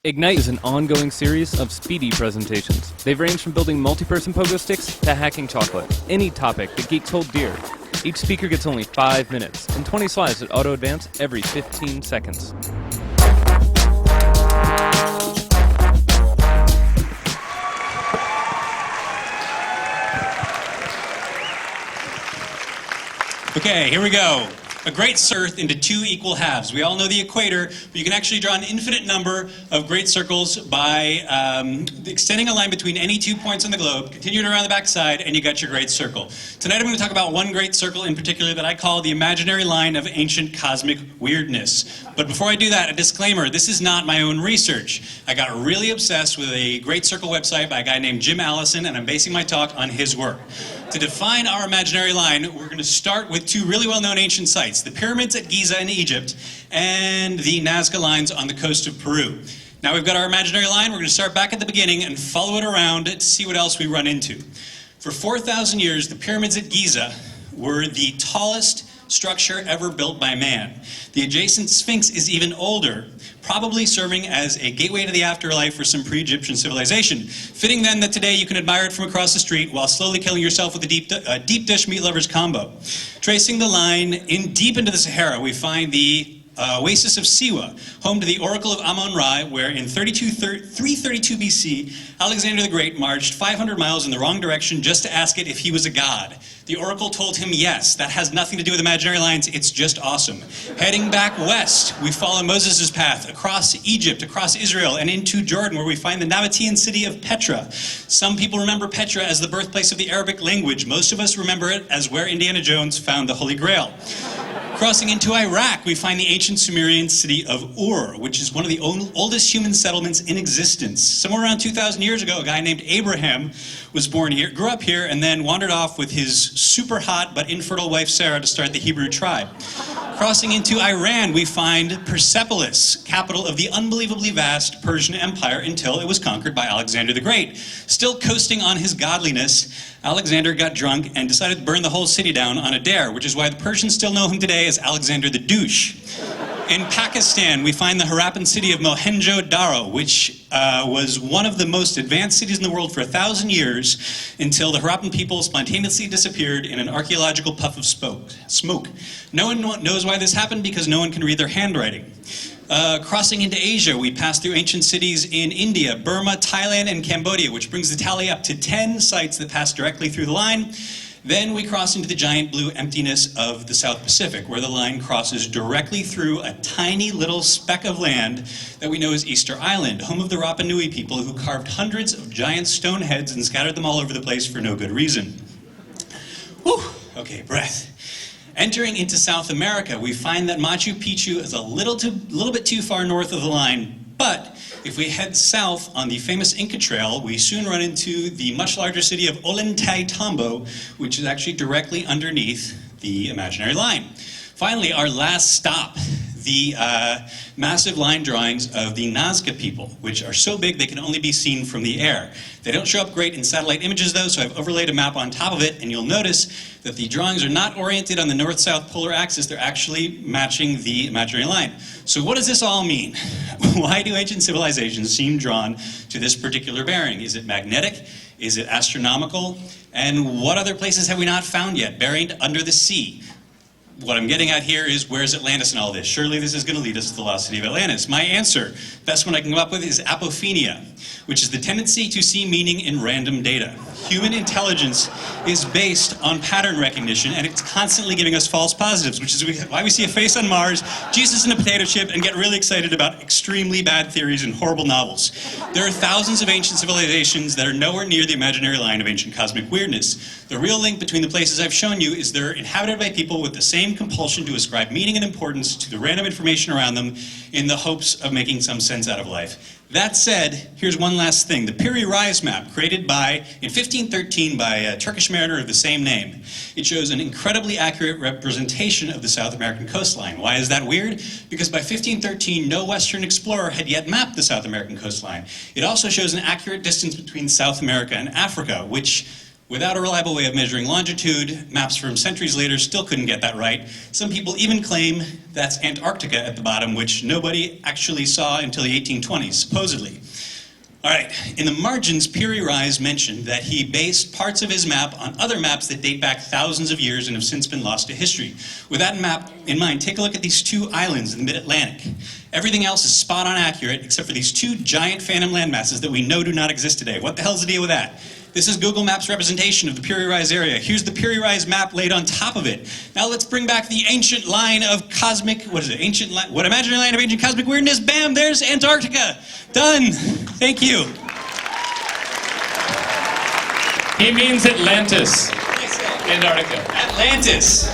Ignite is an ongoing series of speedy presentations. They've ranged from building multi-person pogo sticks to hacking chocolate. Any topic that geeks hold dear. Each speaker gets only 5 minutes, and 20 slides that auto-advance every 15 seconds. Okay, here we go. A great circle into two equal halves. We all know the equator, but you can actually draw an infinite number of great circles by extending a line between any 2 points on the globe, continuing around the backside, and you got your great circle. Tonight I'm going to talk about one great circle in particular that I call the imaginary line of ancient cosmic weirdness. But before I do that, a disclaimer, this is not my own research. I got really obsessed with a great circle website by a guy named Jim Allison, and I'm basing my talk on his work. To define our imaginary line, we're going to start with two really well-known ancient sites, the pyramids at Giza in Egypt and the Nazca lines on the coast of Peru. Now we've got our imaginary line, we're going to start back at the beginning and follow it around to see what else we run into. For 4,000 years, the pyramids at Giza were the tallest structure ever built by man. The adjacent Sphinx is even older, probably serving as a gateway to the afterlife for some pre-Egyptian civilization. Fitting then that today you can admire it from across the street while slowly killing yourself with a deep dish meat lovers combo. Tracing the line deep into the Sahara, we find the oasis of Siwa, home to the Oracle of Amun-Ra, where in 332 BC, Alexander the Great marched 500 miles in the wrong direction just to ask it if he was a god. The Oracle told him yes. That has nothing to do with imaginary lines. It's just awesome. Heading back west, we follow Moses' path across Egypt, across Israel, and into Jordan, where we find the Nabatean city of Petra. Some people remember Petra as the birthplace of the Arabic language. Most of us remember it as where Indiana Jones found the Holy Grail. Crossing into Iraq, we find the ancient Sumerian city of Ur, which is one of the oldest human settlements in existence. Somewhere around 2,000 years ago, a guy named Abraham was born here, grew up here, and then wandered off with his super hot but infertile wife Sarah to start the Hebrew tribe. Crossing into Iran, we find Persepolis, capital of the unbelievably vast Persian Empire until it was conquered by Alexander the Great. Still coasting on his godliness, Alexander got drunk and decided to burn the whole city down on a dare, which is why the Persians still know him today as Alexander the Douche. In Pakistan, we find the Harappan city of Mohenjo-Daro, which was one of the most advanced cities in the world for 1,000 years until the Harappan people spontaneously disappeared in an archaeological puff of smoke. No one knows why this happened because no one can read their handwriting. Crossing into Asia, we pass through ancient cities in India, Burma, Thailand, and Cambodia, which brings the tally up to 10 sites that pass directly through the line. Then we cross into the giant blue emptiness of the South Pacific, where the line crosses directly through a tiny little speck of land that we know as Easter Island, home of the Rapa Nui people who carved hundreds of giant stone heads and scattered them all over the place for no good reason. Whew, okay, breath. Entering into South America, we find that Machu Picchu is a little bit too far north of the line, but if we head south on the famous Inca Trail, we soon run into the much larger city of Ollantaytambo, which is actually directly underneath the imaginary line. Finally, our last stop, the massive line drawings of the Nazca people, which are so big they can only be seen from the air. They don't show up great in satellite images though, so I've overlaid a map on top of it, and you'll notice that the drawings are not oriented on the north-south polar axis, they're actually matching the imaginary line. So what does this all mean? Why do ancient civilizations seem drawn to this particular bearing? Is it magnetic? Is it astronomical? And what other places have we not found yet, buried under the sea? What I'm getting at here is, where's Atlantis in all this? Surely this is going to lead us to the lost city of Atlantis. My answer, best one I can come up with, is apophenia, which is the tendency to see meaning in random data. Human intelligence is based on pattern recognition, and it's constantly giving us false positives, which is why we see a face on Mars, Jesus in a potato chip, and get really excited about extremely bad theories and horrible novels. There are thousands of ancient civilizations that are nowhere near the imaginary line of ancient cosmic weirdness. The real link between the places I've shown you is they're inhabited by people with the same compulsion to ascribe meaning and importance to the random information around them in the hopes of making some sense out of life. That said, here's one last thing. The Piri Reis map, created in 1513 by a Turkish mariner of the same name. It shows an incredibly accurate representation of the South American coastline. Why is that weird? Because by 1513, no Western explorer had yet mapped the South American coastline. It also shows an accurate distance between South America and Africa, which Without a reliable way of measuring longitude, maps from centuries later still couldn't get that right. Some people even claim that's Antarctica at the bottom, which nobody actually saw until the 1820s, supposedly. All right, in the margins, Piri Reis mentioned that he based parts of his map on other maps that date back thousands of years and have since been lost to history. With that map in mind, take a look at these two islands in the mid-Atlantic. Everything else is spot-on accurate, except for these two giant phantom landmasses that we know do not exist today. What the hell's the deal with that? This is Google Maps representation of the Piri Reis area. Here's the Piri Reis map laid on top of it. Now let's bring back the ancient line of cosmic, what imaginary line of ancient cosmic weirdness? Bam, there's Antarctica. Done. Thank you. He means Atlantis. Antarctica. Atlantis.